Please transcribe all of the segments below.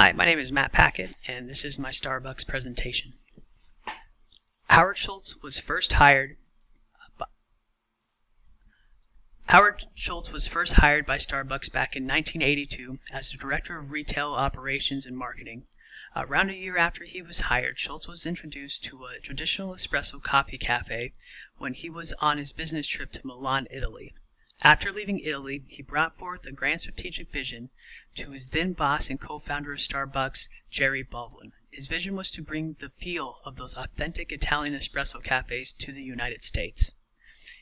Hi, my name is Matt Packett, and this is my Starbucks presentation. Howard Schultz was first hired by Starbucks back in 1982 as the Director of Retail Operations and Marketing. Around a year after he was hired, Schultz was introduced to a traditional espresso coffee cafe when he was on his business trip to Milan, Italy. After leaving Italy, he brought forth a grand strategic vision to his then boss and co-founder of Starbucks, Jerry Baldwin. His vision was to bring the feel of those authentic Italian espresso cafes to the United States.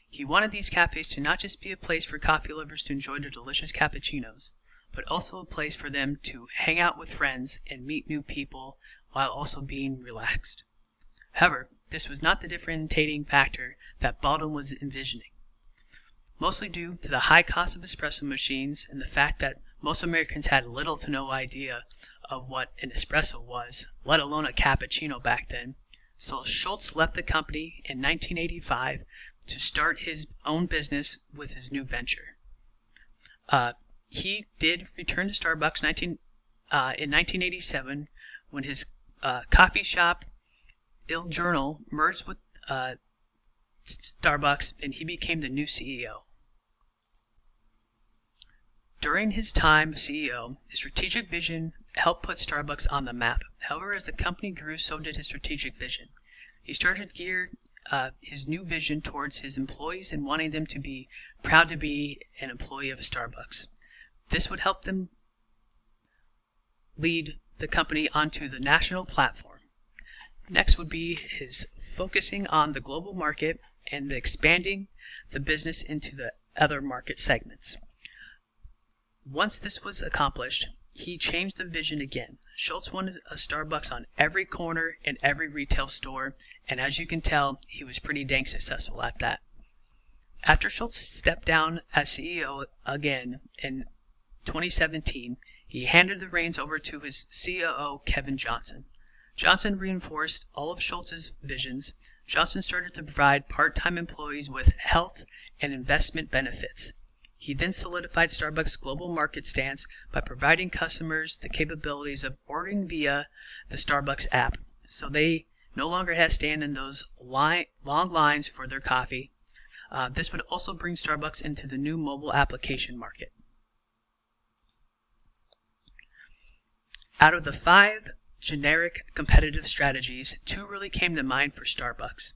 He wanted these cafes to not just be a place for coffee lovers to enjoy their delicious cappuccinos, but also a place for them to hang out with friends and meet new people while also being relaxed. However, this was not the differentiating factor that Baldwin was envisioning. Mostly due to the high cost of espresso machines and the fact that most Americans had little to no idea of what an espresso was, let alone a cappuccino back then. So Schultz left the company in 1985 to start his own business with his new venture. He did return to Starbucks in 1987 when his coffee shop, Il Giorno, merged with Starbucks, and he became the new CEO. During his time as CEO, his strategic vision helped put Starbucks on the map. However, as the company grew, so did his strategic vision. He started to gear his new vision towards his employees and wanting them to be proud to be an employee of Starbucks. This would help them lead the company onto the national platform. Next would be his focusing on the global market and expanding the business into the other market segments. Once this was accomplished, he changed the vision again. Schultz wanted a Starbucks on every corner in every retail store, and as you can tell, he was pretty dang successful at that. After Schultz stepped down as CEO again in 2017, he handed the reins over to his COO, Kevin Johnson. Johnson reinforced all of Schultz's visions. Johnson started to provide part-time employees with health and investment benefits. He then solidified Starbucks' global market stance by providing customers the capabilities of ordering via the Starbucks app, so they no longer had to stand in those long lines for their coffee. This would also bring Starbucks into the new mobile application market. Out of the 5 generic competitive strategies, 2 really came to mind for Starbucks.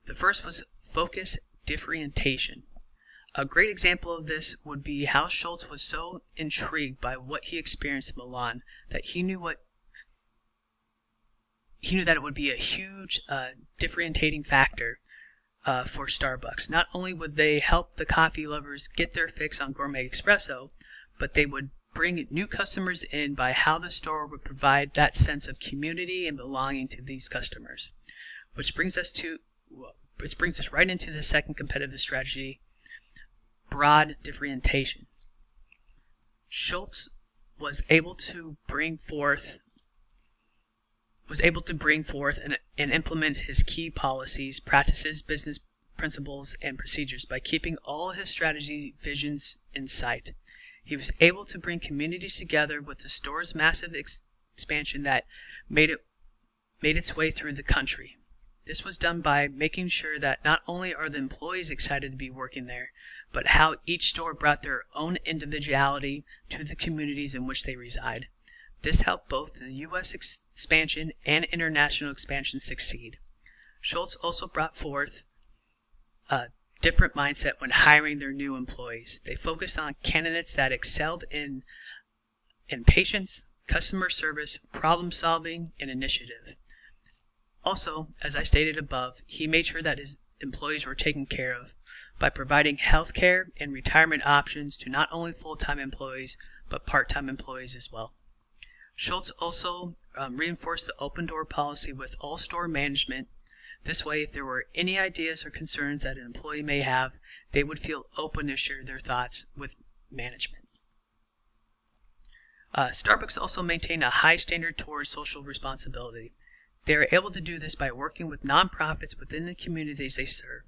The first was focus differentiation. A great example of this would be how Schultz was so intrigued by what he experienced in Milan that he knew that it would be a huge differentiating factor for Starbucks. Not only would they help the coffee lovers get their fix on gourmet espresso, but they would bring new customers in by how the store would provide that sense of community and belonging to these customers. Which brings us right into the second competitive strategy, broad differentiation. Schultz was able to bring forth and implement his key policies, practices, business principles, and procedures by keeping all his strategy visions in sight. He was able to bring communities together with the store's massive expansion that made its way through the country. This was done by making sure that not only are the employees excited to be working there, but how each store brought their own individuality to the communities in which they reside. This helped both the U.S. expansion and international expansion succeed. Schultz also brought forth a different mindset when hiring their new employees. They focused on candidates that excelled in patience, customer service, problem solving, and initiative. Also, as I stated above, he made sure that his employees were taken care of by providing health care and retirement options to not only full-time employees, but part-time employees as well. Schultz also reinforced the open door policy with all store management. This way, if there were any ideas or concerns that an employee may have, they would feel open to share their thoughts with management. Starbucks also maintained a high standard towards social responsibility. They are able to do this by working with nonprofits within the communities they serve.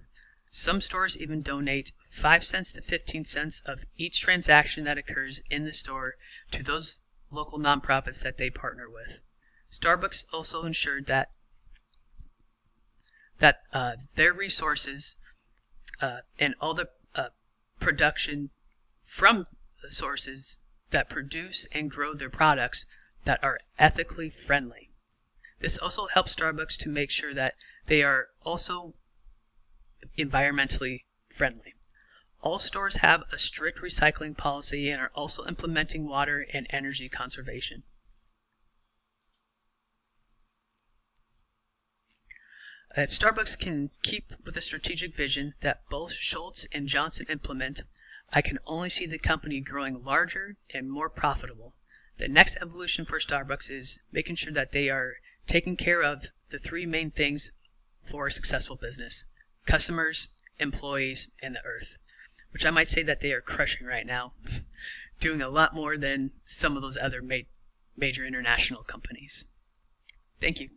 Some stores even donate 5 cents to 15 cents of each transaction that occurs in the store to those local nonprofits that they partner with. Starbucks also ensured that their resources and all the production from the sources that produce and grow their products that are ethically friendly. This also helps Starbucks to make sure that they are also environmentally friendly. All stores have a strict recycling policy and are also implementing water and energy conservation. If Starbucks can keep with the strategic vision that both Schultz and Johnson implement, I can only see the company growing larger and more profitable. The next evolution for Starbucks is making sure that they are taking care of the three main things for a successful business: customers, employees, and the earth, which I might say that they are crushing right now, doing a lot more than some of those other major international companies. Thank you.